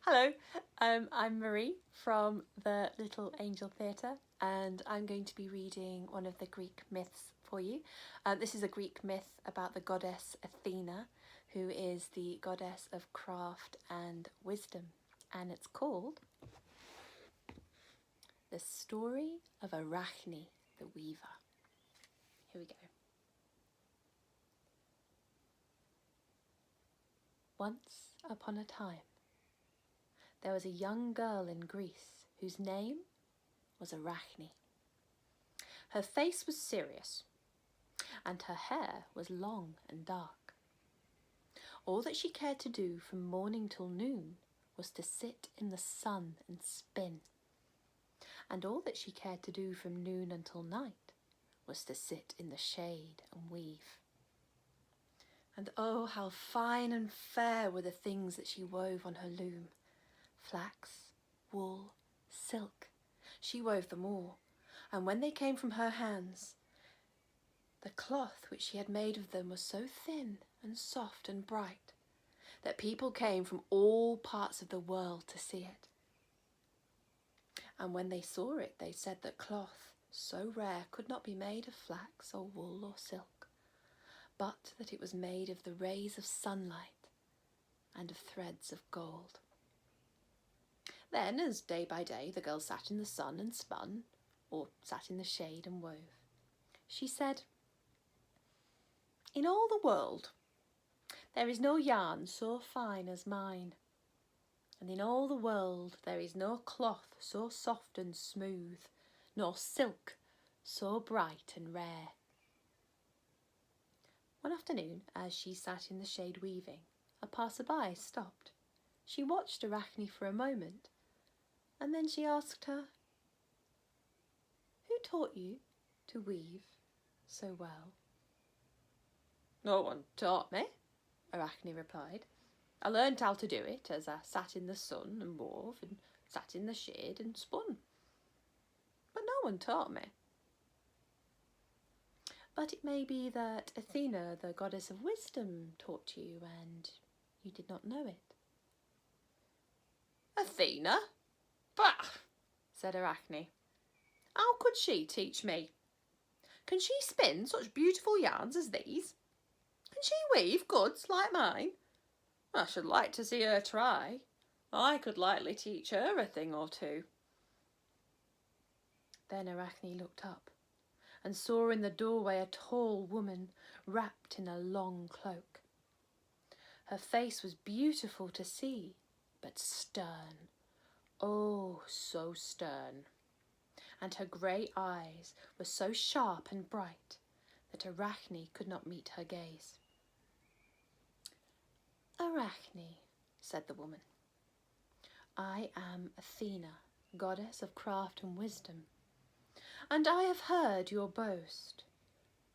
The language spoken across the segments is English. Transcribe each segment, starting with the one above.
Hello, I'm Marie from the Little Angel Theatre, and I'm going to be reading one of the Greek myths for you. This is a Greek myth about the goddess Athena, who is the goddess of craft and wisdom, and it's called The Story of Arachne the Weaver. Here we go. Once upon a time, there was a young girl in Greece whose name was Arachne. Her face was serious, and her hair was long and dark. All that she cared to do from morning till noon was to sit in the sun and spin, and all that she cared to do from noon until night was to sit in the shade and weave. And oh, how fine and fair were the things that she wove on her loom. Flax, wool, silk, she wove them all, and when they came from her hands, the cloth which she had made of them was so thin and soft and bright that people came from all parts of the world to see it. And when they saw it, they said that cloth so rare could not be made of flax or wool or silk, but that it was made of the rays of sunlight and of threads of gold. Then, as day by day the girl sat in the sun and spun, or sat in the shade and wove, she said, "In all the world there is no yarn so fine as mine, and in all the world there is no cloth so soft and smooth, nor silk so bright and rare." One afternoon, as she sat in the shade weaving, a passer-by stopped. She watched Arachne for a moment, and then she asked her, "Who taught you to weave so well?" "No one taught me," Arachne replied. "I learned how to do it as I sat in the sun and wove, and sat in the shade and spun. But no one taught me." "But it may be that Athena, the goddess of wisdom, taught you, and you did not know it." "Athena? Bah!" said Arachne. "How could she teach me? Can she spin such beautiful yarns as these? Can she weave goods like mine? I should like to see her try. I could likely teach her a thing or two." Then Arachne looked up and saw in the doorway a tall woman wrapped in a long cloak. Her face was beautiful to see, but stern, oh, so stern, and her grey eyes were so sharp and bright that Arachne could not meet her gaze. "Arachne," said the woman, "I am Athena, goddess of craft and wisdom, and I have heard your boast.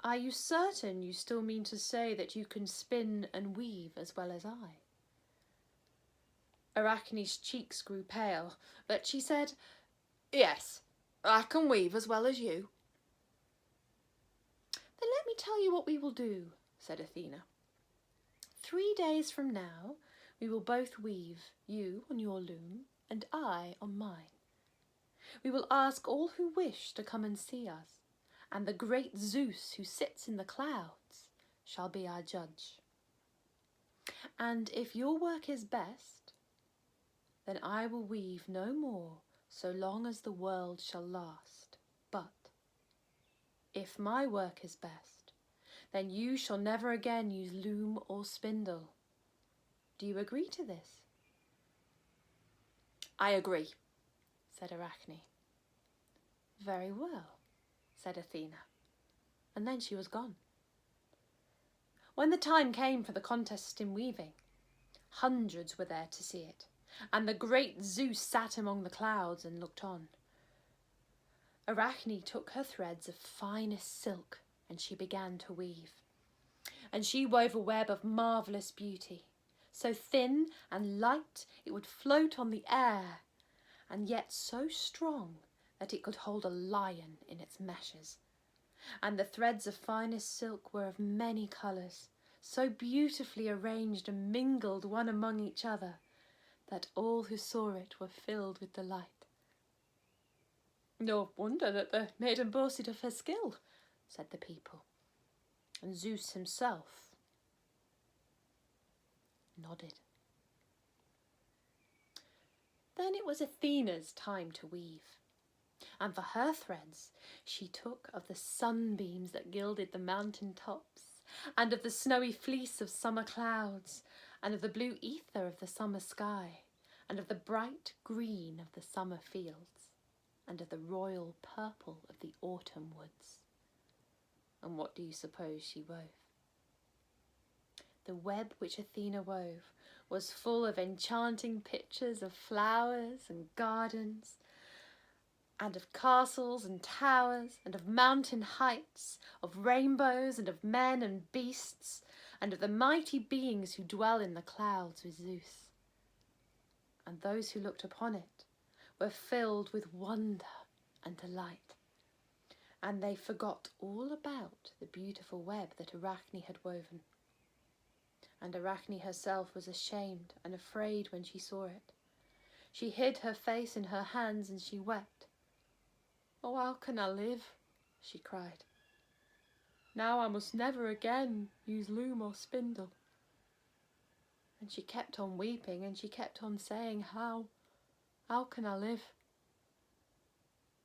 Are you certain you still mean to say that you can spin and weave as well as I?" Arachne's cheeks grew pale, but she said, "Yes, I can weave as well as you." "Then let me tell you what we will do," said Athena. 3 days from now we will both weave, you on your loom and I on mine. We will ask all who wish to come and see us, and the great Zeus who sits in the clouds shall be our judge. And if your work is best, then I will weave no more so long as the world shall last. But if my work is best, then you shall never again use loom or spindle. Do you agree to this?" "I agree," said Arachne. "Very well," said Athena, and then she was gone. When the time came for the contest in weaving, hundreds were there to see it, and the great Zeus sat among the clouds and looked on. Arachne took her threads of finest silk and she began to weave. And she wove a web of marvellous beauty, so thin and light it would float on the air, and yet so strong that it could hold a lion in its meshes. And the threads of finest silk were of many colours, so beautifully arranged and mingled one among each other, that all who saw it were filled with delight. "No wonder that the maiden boasted of her skill," said the people, and Zeus himself nodded. Then it was Athena's time to weave, and for her threads she took of the sunbeams that gilded the mountain tops, and of the snowy fleece of summer clouds, and of the blue ether of the summer sky, and of the bright green of the summer fields, and of the royal purple of the autumn woods. And what do you suppose she wove? The web which Athena wove was full of enchanting pictures of flowers and gardens, and of castles and towers, and of mountain heights, of rainbows, and of men and beasts, and of the mighty beings who dwell in the clouds with Zeus. And those who looked upon it were filled with wonder and delight, and they forgot all about the beautiful web that Arachne had woven. And Arachne herself was ashamed and afraid when she saw it. She hid her face in her hands and she wept. "Oh, how can I live?" she cried. "Now I must never again use loom or spindle." And she kept on weeping and she kept on saying, How can I live?"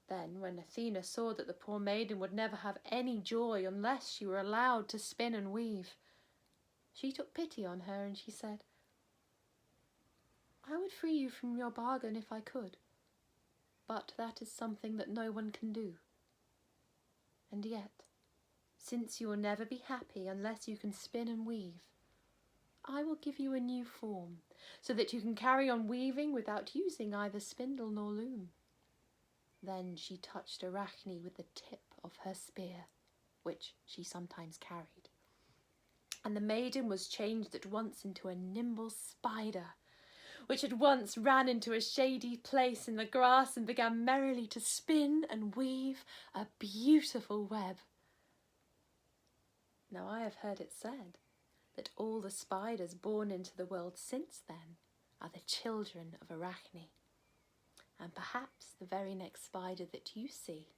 Then, when Athena saw that the poor maiden would never have any joy unless she were allowed to spin and weave, she took pity on her and she said, "I would free you from your bargain if I could, but that is something that no one can do. And yet, since you will never be happy unless you can spin and weave, I will give you a new form so that you can carry on weaving without using either spindle nor loom." Then she touched Arachne with the tip of her spear, which she sometimes carried. And the maiden was changed at once into a nimble spider, which at once ran into a shady place in the grass and began merrily to spin and weave a beautiful web. Now I have heard it said that all the spiders born into the world since then are the children of Arachne, and perhaps the very next spider that you see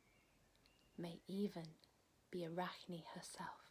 may even be Arachne herself.